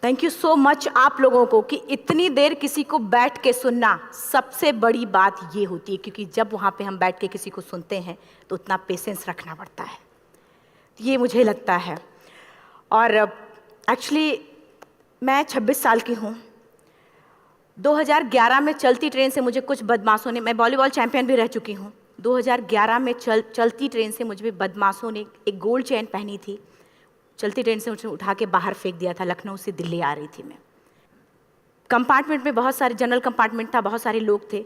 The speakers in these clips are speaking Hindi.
थैंक यू सो मच आप लोगों को कि इतनी देर किसी को बैठ के सुनना सबसे बड़ी बात ये होती है, क्योंकि जब वहाँ पे हम बैठ के किसी को सुनते हैं तो उतना पेशेंस रखना पड़ता है, ये मुझे लगता है। और एक्चुअली मैं 26 साल की हूँ। 2011 में चलती ट्रेन से मुझे कुछ बदमाशों ने, मैं वॉलीबॉल चैंपियन भी रह चुकी हूँ, 2011 में चलती ट्रेन से मुझे बदमाशों ने एक गोल्ड चेन पहनी थी, चलती ट्रेन से मुझे उठा के बाहर फेंक दिया था। लखनऊ से दिल्ली आ रही थी मैं। कंपार्टमेंट में बहुत सारे, जनरल कंपार्टमेंट था, बहुत सारे लोग थे,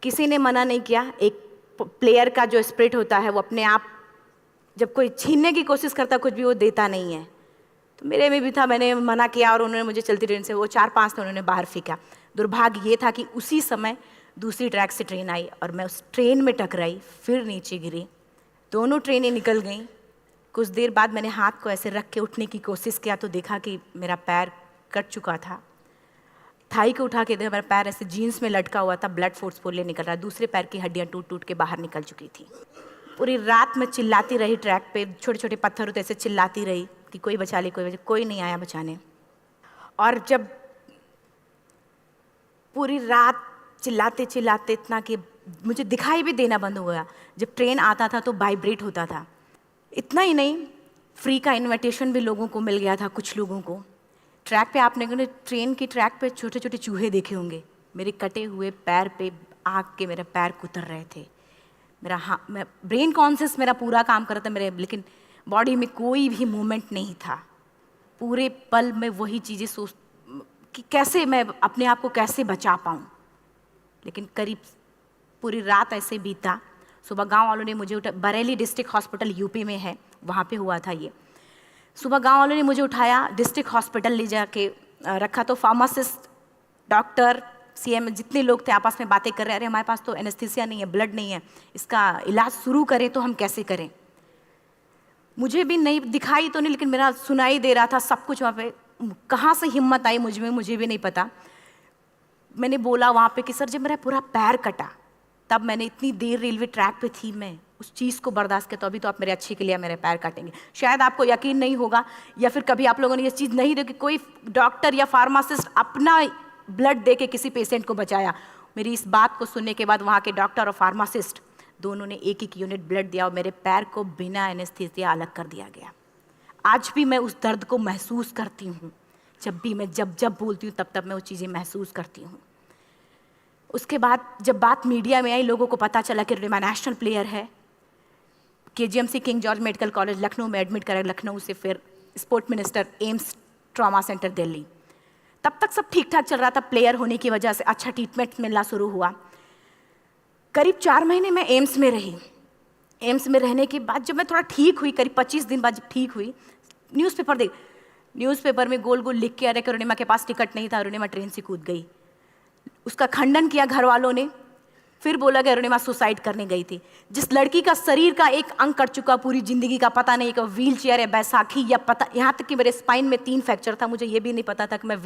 किसी ने मना नहीं किया। एक प्लेयर का जो स्पिरिट होता है वो अपने आप, जब कोई छीनने की कोशिश करता कुछ भी, वो देता नहीं है। तो मेरे में भी था, मैंने मना किया और उन्होंने मुझे चलती ट्रेन से, वो 4-5 थे, उन्होंने बाहर फेंका। दुर्भाग्य ये था कि उसी समय दूसरी ट्रैक से ट्रेन आई और मैं उस ट्रेन में टकराई, फिर नीचे गिरी, दोनों ट्रेनें निकल गईं। कुछ देर बाद मैंने हाथ को ऐसे रख के उठने की कोशिश किया तो देखा कि मेरा पैर कट चुका था। थाई को उठा के देखा, मेरा पैर ऐसे जीन्स में लटका हुआ था, ब्लड फोर्सफुली निकल रहा, दूसरे पैर की हड्डियाँ टूट टूट के बाहर निकल चुकी थी। पूरी रात मैं चिल्लाती रही ट्रैक पे, छोटे छोटे पत्थर होते ऐसे चिल्लाती रही कि कोई बचा ले, कोई नहीं आया बचाने। और जब पूरी रात चिल्लाते चिल्लाते इतना कि मुझे दिखाई भी देना बंद हो गया, जब ट्रेन आता था तो वाइब्रेट होता था। इतना ही नहीं, फ्री का इनविटेशन भी लोगों को मिल गया था, कुछ लोगों को। ट्रैक पे आपने ट्रेन की ट्रैक पे छोटे छोटे चूहे देखे होंगे, मेरे कटे हुए पैर पे आग के मेरे पैर कुतर रहे थे। मैं ब्रेन कॉन्शियस मेरा पूरा काम कर रहा था मेरे, लेकिन बॉडी में कोई भी मूवमेंट नहीं था। पूरे पल में वही चीज़ें सोच कि कैसे मैं अपने आप को कैसे बचा पाऊँ। लेकिन करीब पूरी रात ऐसे बीता। सुबह गांव वालों ने मुझे बरेली डिस्ट्रिक्ट हॉस्पिटल यूपी में है, वहाँ पे हुआ था ये। सुबह गांव वालों ने मुझे उठाया, डिस्ट्रिक्ट हॉस्पिटल ले जाके रखा। तो फार्मासिस्ट, डॉक्टर, सीएम, जितने लोग थे आपस में बातें कर रहे, अरे हमारे पास तो एनेस्थीसिया नहीं है, ब्लड नहीं है, इसका इलाज शुरू करें तो हम कैसे करें। मुझे भी नहीं दिखाई तो नहीं, लेकिन मेरा सुनाई दे रहा था सब कुछ वहाँ पे। कहाँ से हिम्मत आई मुझ में, मुझे भी नहीं पता। मैंने बोला वहाँ पे कि सर जब मेरा पूरा पैर कटा, तब मैंने इतनी देर रेलवे ट्रैक पे थी, मैं उस चीज़ को बर्दाश्त किया, तो अभी तो आप मेरे अच्छे के लिए मेरे पैर काटेंगे। शायद आपको यकीन नहीं होगा, या फिर कभी आप लोगों ने ये चीज़ नहीं देखी, कोई डॉक्टर या फार्मासिस्ट अपना ब्लड दे के किसी पेशेंट को बचाया। मेरी इस बात को सुनने के बाद वहाँ के डॉक्टर और फार्मासिस्ट दोनों ने एक एक यूनिट ब्लड दिया और मेरे पैर को बिना एनेस्थीसिया अलग कर दिया गया। आज भी मैं उस दर्द को महसूस करती हूँ, जब भी मैं जब बोलती हूँ तब मैं वो चीज़ें महसूस करती हूँ। उसके बाद जब बात मीडिया में आई, लोगों को पता चला कि रिमा नेशनल प्लेयर है, KGMC king George medical college Lucknow में एडमिट करा, लखनऊ से फिर sport minister, AIIMS trauma centre Delhi. तब तक सब ठीक ठाक चल रहा था, प्लेयर होने की वजह से अच्छा ट्रीटमेंट मिलना शुरू हुआ। करीब 4 महीने मैं एम्स में रही। एम्स में रहने के बाद जब मैं थोड़ा ठीक हुई, करीब 25 दिन बाद जब ठीक हुई, न्यूज़पेपर में गोल गोल लिख के आ रहे कि अरुणिमा के पास टिकट नहीं था, अरुणिमा ट्रेन से कूद गई। उसका खंडन किया घर वालों ने, फिर बोला कि अरुणिमा सुसाइड करने गई थी। जिस लड़की का शरीर का एक अंग कट चुका, पूरी जिंदगी का पता नहीं कि व्हील चेयर है, बैसाखी, या पता, यहाँ तक कि मेरे स्पाइन में 3 फ्रैक्चर था, मुझे ये भी नहीं पता था कि मैं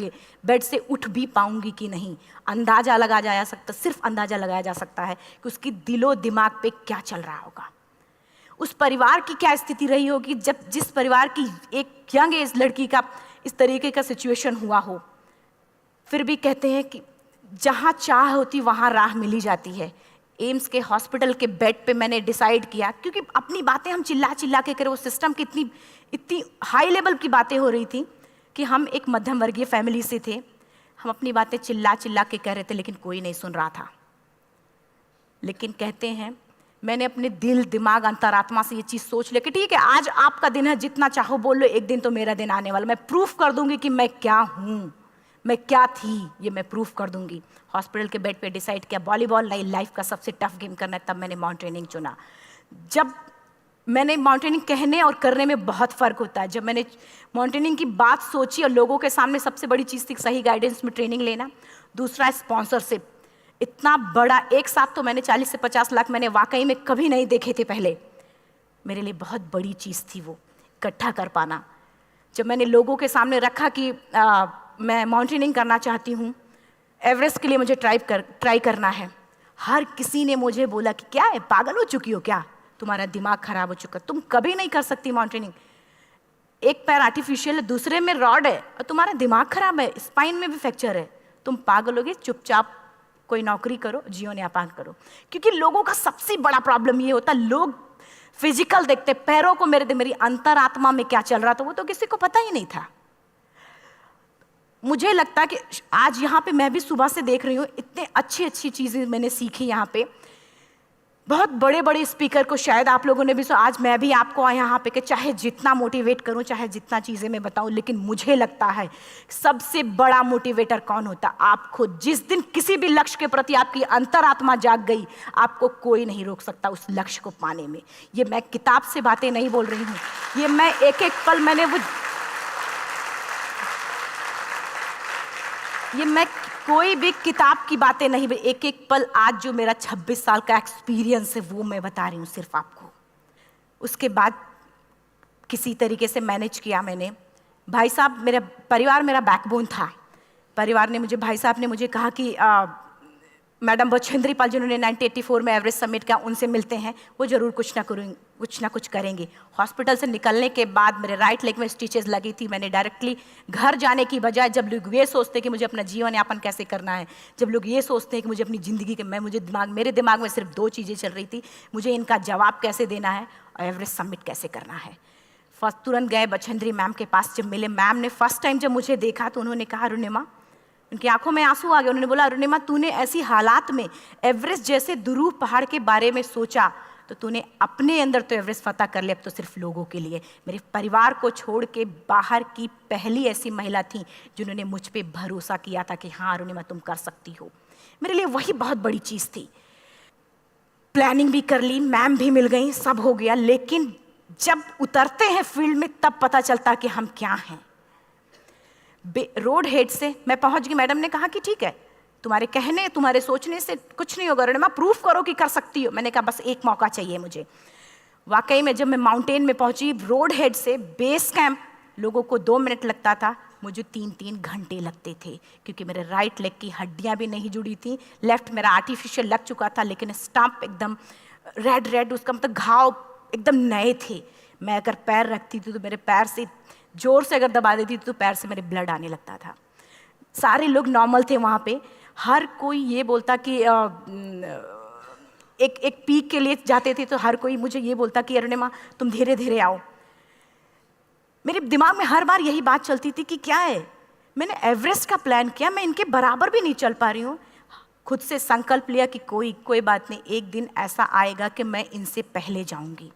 बेड से उठ भी पाऊंगी कि नहीं। अंदाजा लगाया जा सकता, सिर्फ अंदाजा लगाया जा सकता है कि उसकी दिलो दिमाग पे क्या चल रहा होगा, उस परिवार की क्या स्थिति रही होगी, जब जिस परिवार की एक यंग एज लड़की का इस तरीके का सिचुएशन हुआ हो। फिर भी कहते हैं कि जहाँ चाह होती वहाँ राह मिली जाती है। एम्स के हॉस्पिटल के बेड पे मैंने डिसाइड किया, क्योंकि अपनी बातें हम चिल्ला चिल्ला के करें, वो सिस्टम की इतनी हाई लेवल की बातें हो रही थी कि हम एक मध्यम वर्गीय फैमिली से थे, हम अपनी बातें चिल्ला चिल्ला के कह रहे थे, लेकिन कोई नहीं सुन रहा था। लेकिन कहते हैं मैंने अपने दिल, दिमाग, अंतरात्मा से ये चीज़ सोच लिया कि ठीक है, आज आपका दिन है, जितना चाहो बोल लो, एक दिन तो मेरा दिन आने वाला, मैं प्रूफ कर दूंगी कि मैं क्या हूँ, मैं क्या थी, ये मैं प्रूफ कर दूंगी। हॉस्पिटल के बेड पे डिसाइड किया वॉलीबॉल लाइफ का सबसे टफ गेम करना है, तब मैंने माउंटेनिंग चुना। जब मैंने माउंटेनिंग कहने और करने में बहुत फ़र्क होता है। जब मैंने माउंटेनिंग की बात सोची और लोगों के सामने, सबसे बड़ी चीज़ थी सही गाइडेंस में ट्रेनिंग लेना, दूसरा स्पॉन्सरशिप। इतना बड़ा एक साथ तो मैंने 40 से 50 लाख मैंने वाकई में कभी नहीं देखे थे पहले। मेरे लिए बहुत बड़ी चीज़ थी वो इकट्ठा कर पाना। जब मैंने लोगों के सामने रखा कि मैं माउंटेनिंग करना चाहती हूँ, एवरेस्ट के लिए मुझे ट्राई करना है, हर किसी ने मुझे बोला कि क्या है, पागल हो चुकी हो क्या, तुम्हारा दिमाग खराब हो चुका, तुम कभी नहीं कर सकती माउंटेनिंग। एक पैर आर्टिफिशियल है, दूसरे में रॉड है, और तुम्हारा दिमाग खराब है, स्पाइन में भी फ्रैक्चर है, तुम पागल होगे, चुपचाप कोई नौकरी करो, जीवन यापन करो। क्योंकि लोगों का सबसे बड़ा प्रॉब्लम ये होता, लोग फिजिकल देखते, पैरों को मेरी अंतरात्मा में क्या चल रहा था वो तो किसी को पता ही नहीं था। मुझे लगता है कि आज यहाँ पे मैं भी सुबह से देख रही हूँ, इतने अच्छी अच्छी चीज़ें मैंने सीखी यहाँ पे। बहुत बड़े बड़े स्पीकर को शायद आप लोगों ने भी सुना, आज मैं भी आपको यहाँ पे कि चाहे जितना मोटिवेट करूँ, चाहे जितना चीज़ें मैं बताऊँ, लेकिन मुझे लगता है सबसे बड़ा मोटिवेटर कौन होता, आप खुद। जिस दिन किसी भी लक्ष्य के प्रति आपकी अंतरात्मा जाग गई, आपको कोई नहीं रोक सकता उस लक्ष्य को पाने में। ये मैं किताब से बातें नहीं बोल रही हूँ, ये मैं एक एक पल मैंने ये मैं कोई भी किताब की बातें नहीं, एक एक पल आज जो मेरा 26 साल का एक्सपीरियंस है वो मैं बता रही हूँ सिर्फ आपको। उसके बाद किसी तरीके से मैनेज किया मैंने। भाई साहब, मेरा परिवार मेरा बैकबोन था। परिवार ने मुझे, भाई साहब ने मुझे कहा कि मैडम बछेंद्री पाल जिन्होंने 1984 में एवरेस्ट समिट किया, उनसे मिलते हैं, वो जरूर कुछ ना कुछ करेंगे। हॉस्पिटल से निकलने के बाद मेरे राइट लेग में स्टिचेस लगी थी। मैंने डायरेक्टली घर जाने की बजाय, जब लोग ये सोचते हैं कि मुझे अपना जीवन यापन कैसे करना है, जब लोग ये सोचते हैं कि मुझे अपनी ज़िंदगी के मेरे दिमाग में सिर्फ 2 चीज़ें चल रही थी, मुझे इनका जवाब कैसे देना है और एवरेस्ट समिट कैसे करना है। फर्स्ट तुरंत गए बछेंद्री मैम के पास। जब मिले, मैम ने फर्स्ट टाइम जब मुझे देखा तो उन्होंने कहा, अरुणिमा, उनकी आंखों में आंसू आ गए। उन्होंने बोला, अरुणिमा, तूने ऐसी हालात में एवरेस्ट जैसे दुरूह पहाड़ के बारे में सोचा तो तूने अपने अंदर तो एवरेस्ट फतह कर लिया, अब तो सिर्फ लोगों के लिए। मेरे परिवार को छोड़ के बाहर की पहली ऐसी महिला थी जिन्होंने मुझ पे भरोसा किया था कि हाँ अरुणिमा, तुम कर सकती हो। मेरे लिए वही बहुत बड़ी चीज़ थी। प्लानिंग भी कर ली, मैम भी मिल गई, सब हो गया। लेकिन जब उतरते हैं फील्ड में तब पता चलता कि हम क्या हैं। रोड हेड से मैं पहुंच गई। मैडम ने कहा कि ठीक है, तुम्हारे कहने, तुम्हारे सोचने से कुछ नहीं होगा अरुणिमा, प्रूफ करो कि कर सकती हो। मैंने कहा बस एक मौका चाहिए मुझे। वाकई में जब मैं माउंटेन में पहुंची, रोड हेड से बेस कैंप लोगों को 2 मिनट लगता था, मुझे 3-3 घंटे लगते थे, क्योंकि मेरे राइट लेग की हड्डियां भी नहीं जुड़ी थी। लेफ्ट मेरा आर्टिफिशियल लग चुका था, लेकिन स्टंप एकदम रेड, उसका मतलब घाव एकदम नए थे। मैं अगर पैर रखती थी तो मेरे पैर से जोर से अगर दबा देती थी तो पैर से मेरे ब्लड आने लगता था। सारे लोग नॉर्मल थे वहाँ पे। हर कोई ये बोलता कि एक पीक के लिए जाते थे तो हर कोई मुझे ये बोलता कि अरुणिमा, तुम धीरे धीरे आओ। मेरे दिमाग में हर बार यही बात चलती थी कि क्या है, मैंने एवरेस्ट का प्लान किया, मैं इनके बराबर भी नहीं चल पा रही हूँ। खुद से संकल्प लिया कि कोई बात नहीं, एक दिन ऐसा आएगा कि मैं इनसे पहले जाऊँगी।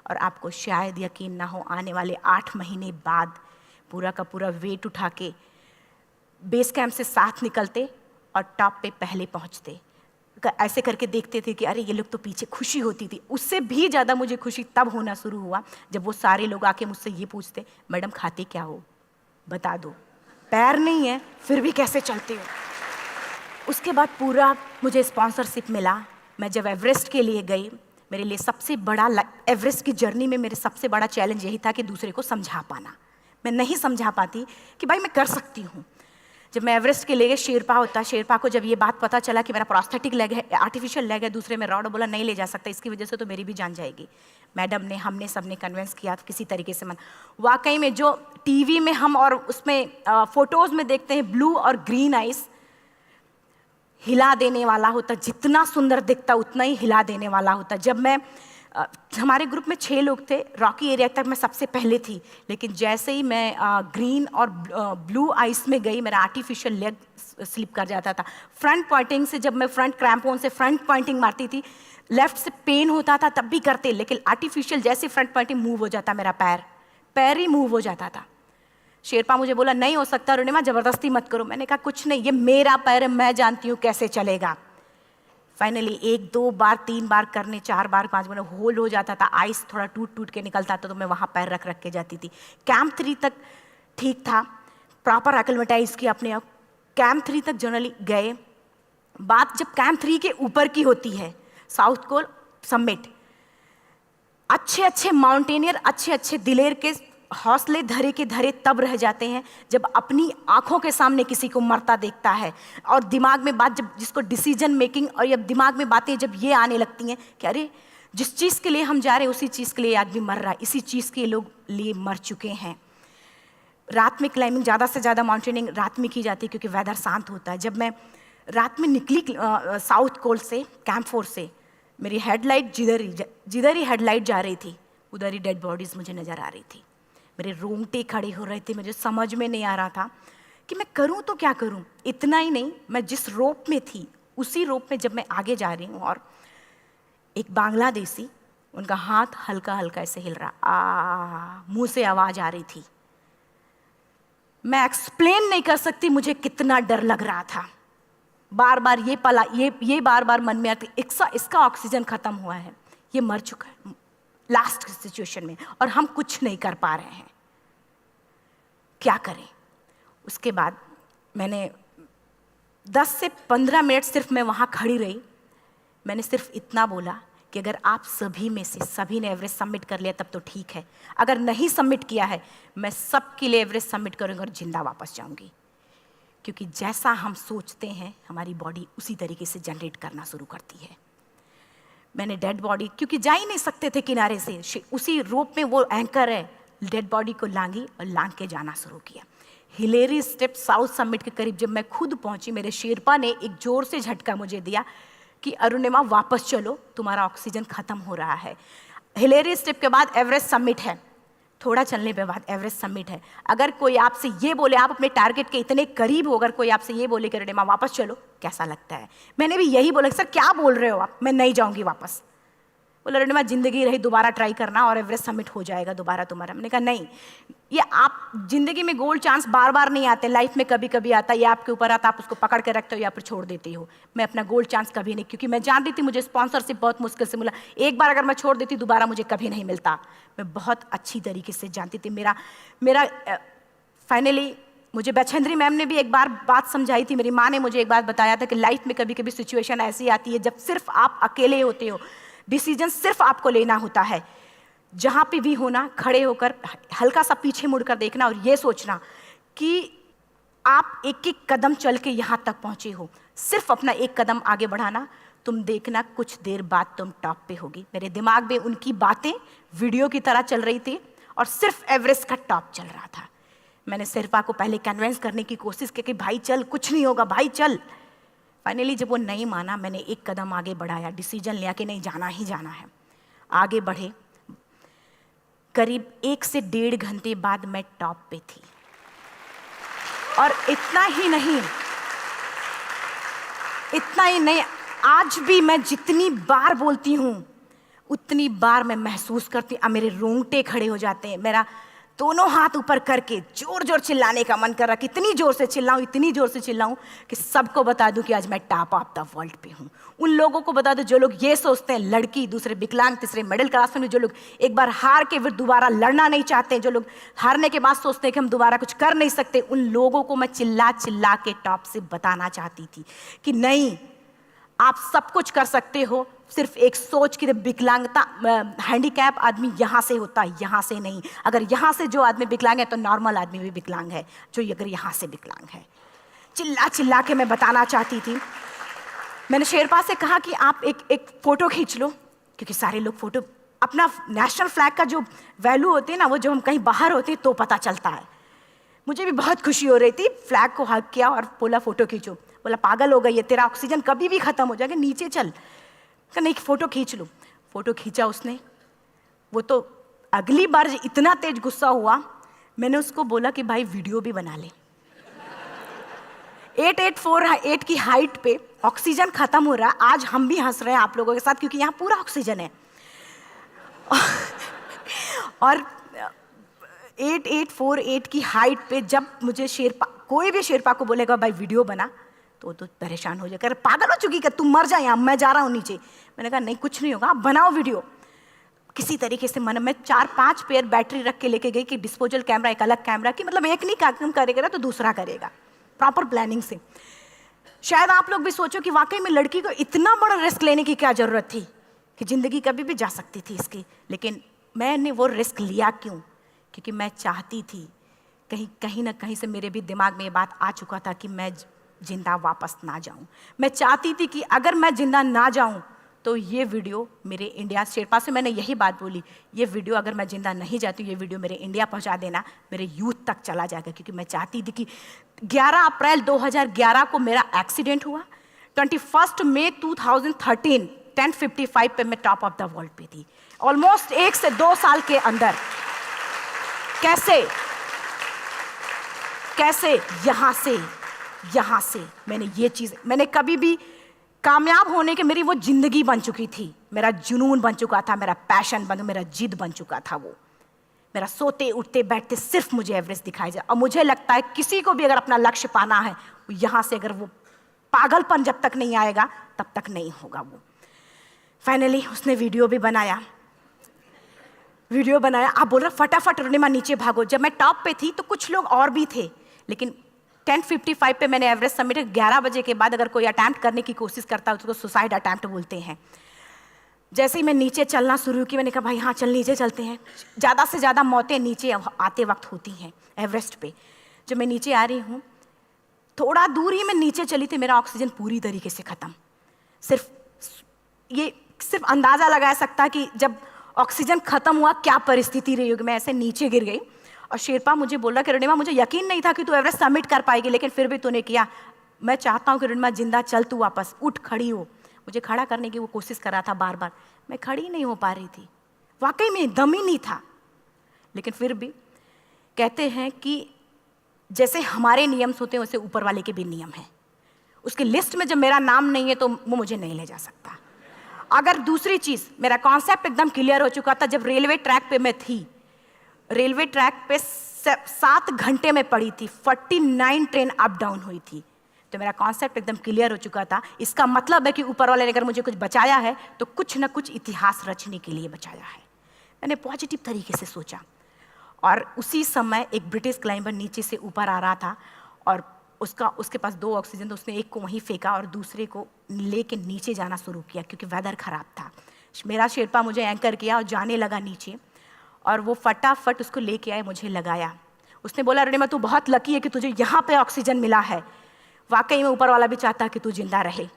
और आपको शायद यकीन ना हो, आने वाले 8 महीने बाद पूरा का पूरा वेट उठा के बेस कैंप से साथ निकलते और टॉप पे पहले पहुंचते। ऐसे करके देखते थे कि अरे ये लोग तो पीछे। खुशी होती थी। उससे भी ज़्यादा मुझे खुशी तब होना शुरू हुआ जब वो सारे लोग आके मुझसे ये पूछते, मैडम खाते क्या हो, बता दो, पैर नहीं है फिर भी कैसे चलते हो। उसके बाद पूरा मुझे स्पॉन्सरशिप मिला। मैं जब एवरेस्ट के लिए गई, मेरे लिए सबसे बड़ा, एवरेस्ट की जर्नी में मेरे सबसे बड़ा चैलेंज यही था कि दूसरे को समझा पाना। मैं नहीं समझा पाती कि भाई मैं कर सकती हूँ। जब मैं एवरेस्ट के लिए गई, शेरपा होता, शेरपा को जब ये बात पता चला कि मेरा प्रोस्थेटिक लेग है, आर्टिफिशियल लेग है, दूसरे में रॉड, बोला नहीं ले जा सकता, इसकी वजह से तो मेरी भी जान जाएगी। मैडम ने, हमने सबने कन्विंस किया किसी तरीके से। मन वाकई में जो टीवी में हम और उसमें फोटोज़ में देखते हैं, ब्लू और ग्रीन आइस, हिला देने वाला होता। जितना सुंदर दिखता उतना ही हिला देने वाला होता। जब मैं हमारे ग्रुप में 6 लोग थे, रॉकी एरिया तक मैं सबसे पहले थी, लेकिन जैसे ही मैं ग्रीन और ब्लू आइस में गई, मेरा आर्टिफिशियल लेग स्लिप कर जाता था। फ्रंट पॉइंटिंग से, जब मैं फ्रंट क्रैम्पोन से फ्रंट पॉइंटिंग मारती थी, लेफ्ट से पेन होता था तब भी करते, लेकिन आर्टिफिशियल जैसे फ्रंट पॉइंटिंग मूव हो जाता, मेरा पैर ही मूव हो जाता था। शेरपा मुझे बोला नहीं हो सकता अरुणिमा, ज़बरदस्ती मत करो। मैंने कहा कुछ नहीं, ये मेरा पैर है, मैं जानती हूँ कैसे चलेगा। फाइनली 1, 2 बार, 3 बार करने, 4 बार, 5 बार होल्ड हो जाता था। आइस थोड़ा टूट के निकलता था तो मैं वहाँ पैर रख के जाती थी। कैंप 3 तक ठीक था, प्रॉपर एक्लेमेटाइज किया अपने आप। कैंप 3 तक जनरली गए। बात जब कैंप 3 के ऊपर की होती है, साउथ कोल समिट, अच्छे माउंटेनियर, अच्छे दिलेर के हौसले धरे के धरे तब रह जाते हैं जब अपनी आंखों के सामने किसी को मरता देखता है, और दिमाग में बात, जब जिसको डिसीजन मेकिंग, और जब दिमाग में बातें जब ये आने लगती हैं कि अरे जिस चीज़ के लिए हम जा रहे हैं उसी चीज़ के लिए आदमी मर रहा है, इसी चीज़ के लोग लिए मर चुके हैं। रात में क्लाइंबिंग, ज़्यादा से ज़्यादा माउंटेनिंग रात में की जाती है क्योंकि वेदर शांत होता है। जब मैं रात में निकली साउथ कोल से, कैंप 4 से, मेरी हेडलाइट जिधर ही हेडलाइट जा रही थी उधर ही डेड बॉडीज़ मुझे नज़र आ रही थी। मेरे रोंगटे खड़े हो रहे थे, मुझे समझ में नहीं आ रहा था कि मैं करूं तो क्या करूं। इतना ही नहीं, मैं जिस रोप में थी उसी रोप में जब मैं आगे जा रही हूँ और एक बांग्लादेशी, उनका हाथ हल्का हल्का ऐसे हिल रहा, मुंह से आवाज़ आ रही थी। मैं एक्सप्लेन नहीं कर सकती मुझे कितना डर लग रहा था। बार बार ये बार बार मन में आती, इसका ऑक्सीजन खत्म हुआ है, ये मर चुका है लास्ट सिचुएशन में, और हम कुछ नहीं कर पा रहे हैं, क्या करें। उसके बाद मैंने 10 से 15 मिनट सिर्फ मैं वहाँ खड़ी रही। मैंने सिर्फ इतना बोला कि अगर आप सभी में से सभी ने एवरेस्ट सबमिट कर लिया तब तो ठीक है, अगर नहीं सबमिट किया है मैं सबके लिए एवरेस्ट सबमिट करूँगी और जिंदा वापस जाऊँगी। क्योंकि जैसा हम सोचते हैं हमारी बॉडी उसी तरीके से जनरेट करना शुरू करती है। मैंने डेड बॉडी, क्योंकि जा ही नहीं सकते थे किनारे से, उसी रोप में वो एंकर है, डेड बॉडी को लांगी और लांग के जाना शुरू किया। हिलेरी स्टेप साउथ समिट के करीब जब मैं खुद पहुंची, मेरे शेरपा ने एक जोर से झटका मुझे दिया कि अरुणिमा वापस चलो, तुम्हारा ऑक्सीजन खत्म हो रहा है। हिलेरी स्टेप के बाद एवरेस्ट समिट है, थोड़ा चलने के बाद एवरेस्ट समिट है। अगर कोई आपसे ये बोले, आप अपने टारगेट के इतने करीब हो, अगर कोई आपसे ये बोले कि अरुणिमा वापस चलो, कैसा लगता है? मैंने भी यही बोला, सर क्या बोल रहे हो आप, मैं नहीं जाऊंगी वापस। बोला अरुणिमा जिंदगी रही, दोबारा ट्राई करना और एवरेस्ट समिट हो जाएगा दोबारा तुम्हारा। मैंने कहा नहीं, ये आप जिंदगी में गोल्ड चांस बार बार नहीं आते, लाइफ में कभी कभी आता है, ये आपके ऊपर आता, आप उसको पकड़ के रखते हो या फिर छोड़ देते हो। मैं अपना गोल्ड चांस कभी नहीं, क्योंकि मैं जानती थी मुझे स्पॉन्सरशिप बहुत मुश्किल से मिला, एक बार अगर मैं छोड़ देती दोबारा मुझे कभी नहीं मिलता। मैं बहुत अच्छी तरीके से जानती थी। मेरा फाइनली मुझे बछेंद्री मैम ने भी एक बार बात समझाई थी, मेरी माँ ने मुझे एक बात बताया था कि लाइफ में कभी कभी सिचुएशन ऐसी आती है जब सिर्फ आप अकेले होते हो, डिसीजन सिर्फ आपको लेना होता है। जहाँ पे भी होना, खड़े होकर हल्का सा पीछे मुड़कर देखना और ये सोचना कि आप एक एक कदम चल के यहाँ तक पहुँचे हो, सिर्फ अपना एक कदम आगे बढ़ाना, तुम देखना कुछ देर बाद तुम टॉप पे होगी। मेरे दिमाग में उनकी बातें वीडियो की तरह चल रही थी और सिर्फ एवरेस्ट का टॉप चल रहा था। मैंने शेरपा को पहले कन्विंस करने की कोशिश की कि भाई चल, कुछ नहीं होगा भाई चल। फाइनली जब वो नहीं माना, मैंने एक कदम आगे बढ़ाया, डिसीजन लिया कि नहीं जाना ही जाना है। आगे बढ़े, करीब 1 से 1.5 घंटे बाद मैं टॉप पे थी। और इतना ही नहीं, आज भी मैं जितनी बार बोलती हूँ उतनी बार मैं महसूस करती हूँ, मेरे रोंगटे खड़े हो जाते हैं, मेरा दोनों हाथ ऊपर करके जोर जोर चिल्लाने का मन कर रहा, कितनी जोर से चिल्लाऊं कि सबको बता दूं कि आज मैं टॉप ऑफ द वर्ल्ड पे हूं। उन लोगों को बता दूं जो लोग ये सोचते हैं, लड़की, दूसरे विकलांग, तीसरे मिडिल क्लास में, जो लोग एक बार हार के फिर दोबारा लड़ना नहीं चाहते, जो लोग हारने के बाद सोचते हैं कि हम दोबारा कुछ कर नहीं सकते, उन लोगों को मैं चिल्ला चिल्ला के टॉप से बताना चाहती थी कि नहीं, आप सब कुछ कर सकते हो, सिर्फ एक सोच की विकलांगता, हैंडीकैप आदमी यहाँ से होता है, यहाँ से नहीं। अगर यहाँ से जो आदमी विकलांग है तो नॉर्मल आदमी भी विकलांग है, जो अगर यहाँ से विकलांग है। चिल्ला चिल्ला के मैं बताना चाहती थी। मैंने शेरपा से कहा कि आप एक फ़ोटो खींच लो, क्योंकि सारे लोग फ़ोटो, अपना नेशनल फ्लैग का जो वैल्यू होती है ना, वो जो हम कहीं बाहर होते हैं तो पता चलता है। मुझे भी बहुत खुशी हो रही थी, फ्लैग को हग किया और बोला फ़ोटो खींचो। बोला पागल हो गई है, तेरा ऑक्सीजन कभी भी ख़त्म हो जाएगा, नीचे चल। नहीं, फ़ोटो खींच लो। फ़ोटो खींचा उसने। वो तो अगली बार इतना तेज गुस्सा हुआ, मैंने उसको बोला कि भाई वीडियो भी बना ले। 8848 की हाइट पे ऑक्सीजन खत्म हो रहा है, आज हम भी हंस रहे हैं आप लोगों के साथ क्योंकि यहाँ पूरा ऑक्सीजन है। और 8848 की हाइट पे जब मुझे शेरपा, कोई भी शेरपा को बोलेगा भाई वीडियो बना, तो परेशान हो जाएगा, पागल हो चुकी, कि तुम मर जाए, यहाँ मैं जा रहा हूँ नीचे। मैंने कहा नहीं, कुछ नहीं होगा, आप बनाओ वीडियो। किसी तरीके से मन में 4-5 पेयर बैटरी रख के लेके गई कि डिस्पोजल कैमरा, एक अलग कैमरा, कि मतलब एक नहीं काम करेगा तो दूसरा करेगा, प्रॉपर प्लानिंग से। शायद आप लोग भी सोचो कि वाकई में लड़की को इतना बड़ा रिस्क लेने की क्या जरूरत थी, कि जिंदगी कभी भी जा सकती थी इसकी। लेकिन मैंने वो रिस्क लिया क्यों? क्योंकि मैं चाहती थी, कहीं ना कहीं से मेरे भी दिमाग में ये बात आ चुका था कि मैं जिंदा वापस ना जाऊं। मैं चाहती थी कि अगर मैं जिंदा ना जाऊं तो ये वीडियो मेरे इंडिया शेरपा से मैंने यही बात बोली, ये वीडियो अगर मैं जिंदा नहीं जाती हूँ, ये वीडियो मेरे इंडिया पहुँचा देना, मेरे यूथ तक चला जाएगा। क्योंकि मैं चाहती थी कि 11 अप्रैल 2011 को मेरा एक्सीडेंट हुआ, 21 मई 2013 10:55 पे मैं टॉप ऑफ द वर्ल्ड पे थी। ऑलमोस्ट 1 से 2 साल के अंदर कैसे यहाँ से मैंने ये चीज़, मैंने कभी भी कामयाब होने के, मेरी वो जिंदगी बन चुकी थी, मेरा जुनून बन चुका था, मेरा पैशन मेरा जिद बन चुका था। वो मेरा सोते उठते बैठते सिर्फ मुझे एवरेस्ट दिखाई जाए। और मुझे लगता है किसी को भी अगर अपना लक्ष्य पाना है, यहाँ से अगर वो पागलपन जब तक नहीं आएगा तब तक नहीं होगा। वो फाइनली उसने वीडियो बनाया। आप बोल रहे फटाफट अरुणिमा नीचे भागो। जब मैं टॉप पे थी तो कुछ लोग और भी थे, लेकिन 10:55 पे मैंने एवरेस्ट समिट, 11 बजे के बाद अगर कोई अटैम्प्ट करने की कोशिश करता है उसको सुसाइड अटैम्प्ट बोलते हैं। जैसे ही मैं नीचे चलना शुरू की, मैंने कहा भाई हाँ चल नीचे चलते हैं। ज़्यादा से ज़्यादा मौतें नीचे आते वक्त होती हैं एवरेस्ट पे। जब मैं नीचे आ रही हूँ, थोड़ा दूर ही मैं नीचे चली थी, मेरा ऑक्सीजन पूरी तरीके से ख़त्म। सिर्फ अंदाज़ा लगाया सकता कि जब ऑक्सीजन ख़त्म हुआ क्या परिस्थिति रही होगी। मैं ऐसे नीचे गिर गई और शेरपा मुझे बोल रहा कि अरुणिमा मुझे यकीन नहीं था कि तू एवरेस्ट सबमिट कर पाएगी, लेकिन फिर भी तूने किया। मैं चाहता हूँ कि अरुणिमा जिंदा चल, तू वापस उठ, खड़ी हो। मुझे खड़ा करने की वो कोशिश कर रहा था बार बार, मैं खड़ी नहीं हो पा रही थी, वाकई में दम ही नहीं था। लेकिन फिर भी कहते हैं कि जैसे हमारे नियम होते हैं वैसे ऊपर वाले के भी नियम हैं। उसकी लिस्ट में जब मेरा नाम नहीं है तो वो मुझे नहीं ले जा सकता। अगर दूसरी चीज़, मेरा कॉन्सेप्ट एकदम क्लियर हो चुका था। जब रेलवे ट्रैक पे मैं थी, रेलवे ट्रैक पे 7 घंटे में पड़ी थी, 49 ट्रेन अप डाउन हुई थी, तो मेरा कॉन्सेप्ट एकदम क्लियर हो चुका था। इसका मतलब है कि ऊपर वाले ने अगर मुझे कुछ बचाया है तो कुछ ना कुछ इतिहास रचने के लिए बचाया है। मैंने पॉजिटिव तरीके से सोचा। और उसी समय एक ब्रिटिश क्लाइंबर नीचे से ऊपर आ रहा था और उसके पास 2 ऑक्सीजन, तो उसने एक को वहीं फेंका और दूसरे को लेके नीचे जाना शुरू किया क्योंकि वेदर ख़राब था। मेरा शेरपा मुझे एंकर किया और जाने लगा नीचे, और वो फटाफट उसको लेके आए, मुझे लगाया। उसने बोला अरुणिमा तू बहुत लकी है कि तुझे यहाँ पे ऑक्सीजन मिला है। वाकई में ऊपर वाला भी चाहता है कि तू जिंदा रहे।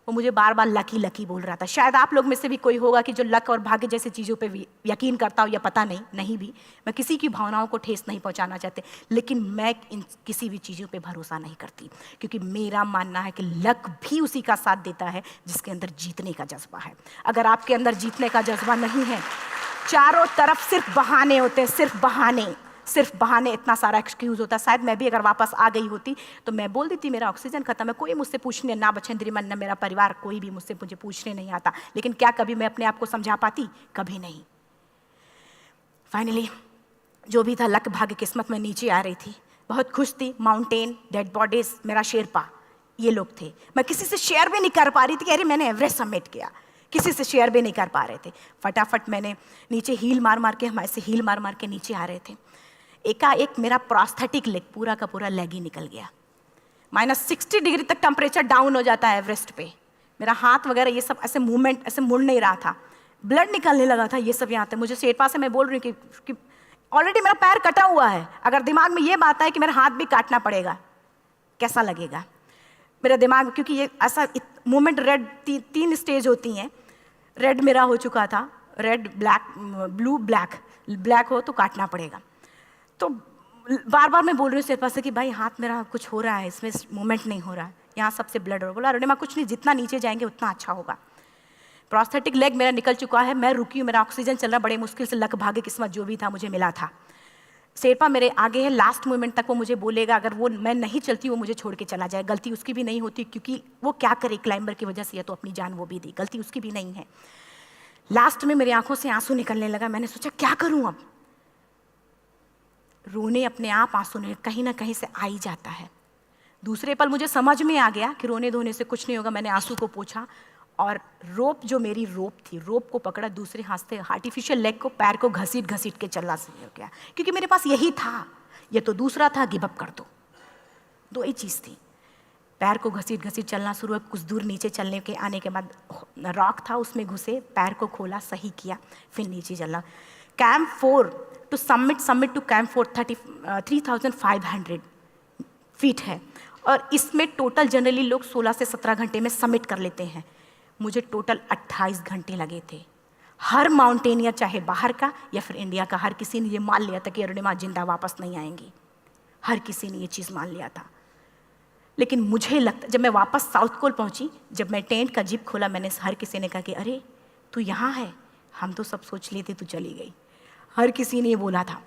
वो मुझे बार बार लकी लकी बोल रहा था। शायद आप लोग में से भी कोई होगा कि जो लक और भाग्य जैसी चीज़ों पे यकीन करता हो, या पता नहीं भी। मैं किसी की भावनाओं को ठेस नहीं पहुंचाना चाहती, लेकिन मैं इन किसी भी चीज़ों पे भरोसा नहीं करती, क्योंकि मेरा मानना है कि लक भी उसी का साथ देता है जिसके अंदर जीतने का जज्बा है। अगर आपके अंदर जीतने का जज्बा नहीं है, चारों तरफ सिर्फ बहाने होते हैं, सिर्फ बहाने, इतना सारा एक्सक्यूज़ होता है। शायद मैं भी अगर वापस आ गई होती तो मैं बोल देती मेरा ऑक्सीजन खत्म है, कोई मुझसे पूछने ना बचेंद्री मन, ना मेरा परिवार, कोई भी मुझे पूछने नहीं आता। लेकिन क्या कभी मैं अपने आप को समझा पाती? कभी नहीं। फाइनली जो भी था, लक भाग्य किस्मत में नीचे आ रही थी, बहुत खुश थी। माउंटेन, डेड बॉडीज, मेरा शेरपा, ये लोग थे। मैं किसी से शेयर भी नहीं कर पा रही थी कि अरे मैंने एवरेस्ट सबमिट किया, किसी से शेयर भी नहीं कर पा रहे थे। फटाफट मैंने नीचे हील मार के, हमारे से हील मार के नीचे आ रहे थे। एकाएक मेरा प्रोस्थेटिक लेग, पूरा का पूरा लेग ही निकल गया। -60 डिग्री तक टेम्परेचर डाउन हो जाता है एवरेस्ट पे। मेरा हाथ वगैरह ये सब ऐसे मूवमेंट, ऐसे मुड़ नहीं रहा था, ब्लड निकलने लगा था, ये सब यहाँ था। मुझे शेरपा से मैं बोल रही हूँ कि ऑलरेडी मेरा पैर कटा हुआ है, अगर दिमाग में ये बात है कि मेरा हाथ भी काटना पड़ेगा, कैसा लगेगा मेरा दिमाग। क्योंकि ये ऐसा मूवमेंट, रेड 3 स्टेज होती हैं। रेड मेरा हो चुका था, रेड, ब्लैक, ब्लू, ब्लैक हो तो काटना पड़ेगा। तो बार बार मैं बोल रही हूँ शेरपा से कि भाई हाथ मेरा कुछ हो रहा है, इसमें मूवमेंट नहीं हो रहा है, यहाँ सबसे ब्लड हो रहा है। बोला अरुणिमा कुछ नहीं, जितना नीचे जाएंगे उतना अच्छा होगा। प्रोस्थेटिक लेग मेरा निकल चुका है, मैं रुकी हूँ, मेरा ऑक्सीजन चल रहा, बड़े मुश्किल से लक भाग्य किस्मत जो भी था मुझे मिला था। शेरपा मेरे आगे है, लास्ट मोमेंट तक वो मुझे बोलेगा, अगर वो मैं नहीं चलती वो मुझे छोड़ के चला जाए। गलती उसकी भी नहीं होती, क्योंकि वो क्या करे, क्लाइंबर की वजह से या तो अपनी जान वो भी दी, गलती उसकी भी नहीं है। लास्ट में मेरी आंखों से आंसू निकलने लगा। मैंने सोचा क्या करूं अब, रोने अपने आप आंसू ने कहीं ना कहीं से आ ही जाता है। दूसरे पल मुझे समझ में आ गया कि रोने धोने से कुछ नहीं होगा। मैंने आंसू को पोंछा और रोप, जो मेरी रोप थी, रोप को पकड़ा, दूसरे हाथ से आर्टिफिशियल लेग को, पैर को घसीट के चलना शुरू हो गया, क्योंकि मेरे पास यही था। ये तो दूसरा था, गिव अप कर दो ही चीज़ थी। पैर को घसीट चलना शुरू हुआ। कुछ दूर नीचे चलने के आने के बाद रॉक था, उसमें घुसे, पैर को खोला, सही किया, फिर नीचे चलना। Camp 4 to summit to camp 4 3500 feet है, और इसमें टोटल जनरली लोग 16 से 17 घंटे में सबमिट कर लेते हैं। मुझे टोटल 28 घंटे लगे थे। हर माउंटेनियर, चाहे बाहर का या फिर इंडिया का, हर किसी ने ये मान लिया था कि अरुणिमा जिंदा वापस नहीं आएंगी। हर किसी ने ये चीज़ मान लिया था। लेकिन मुझे लगता, जब मैं वापस साउथ कोल पहुंची, जब मैं टेंट का जिप खोला, मैंने हर किसी ने कहा कि अरे तू यहाँ है, हम तो सब सोच लिए थे तू चली गई। हर किसी ने ये बोला था।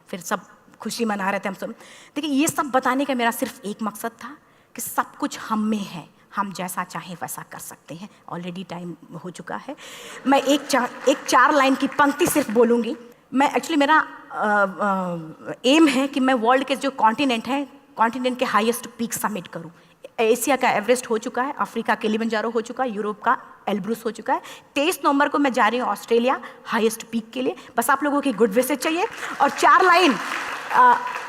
फिर सब खुशी मना रहे थे हम सब। देखिए, ये सब बताने का मेरा सिर्फ एक मकसद था कि सब कुछ हम में है, हम जैसा चाहें वैसा कर सकते हैं। ऑलरेडी टाइम हो चुका है। मैं एक चार लाइन की पंक्ति सिर्फ बोलूँगी। मैं एक्चुअली, मेरा एम है कि मैं वर्ल्ड के जो कॉन्टिनेंट हैं, कॉन्टिनेंट के हाईएस्ट पीक समिट करूँ। एशिया का एवरेस्ट हो चुका है, अफ्रीका किलिमंजारो हो चुका है, यूरोप का एल्ब्रूस हो चुका है। 23 नवंबर को मैं जा रही हूँ ऑस्ट्रेलिया हाईएस्ट पीक के लिए। बस आप लोगों की गुड विशेस चाहिए। और 4 लाइन,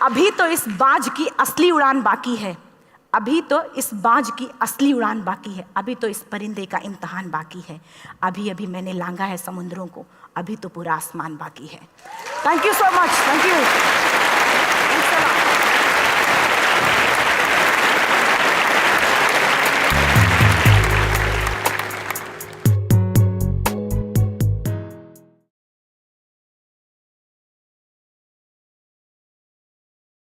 अभी तो इस बाज की असली उड़ान बाकी है, अभी तो इस बाज की असली उड़ान बाकी है, अभी तो इस परिंदे का इम्तहान बाकी है, अभी अभी मैंने लांघा है समुद्रों को, अभी तो पूरा आसमान बाकी है। Thank you so much. Thank you.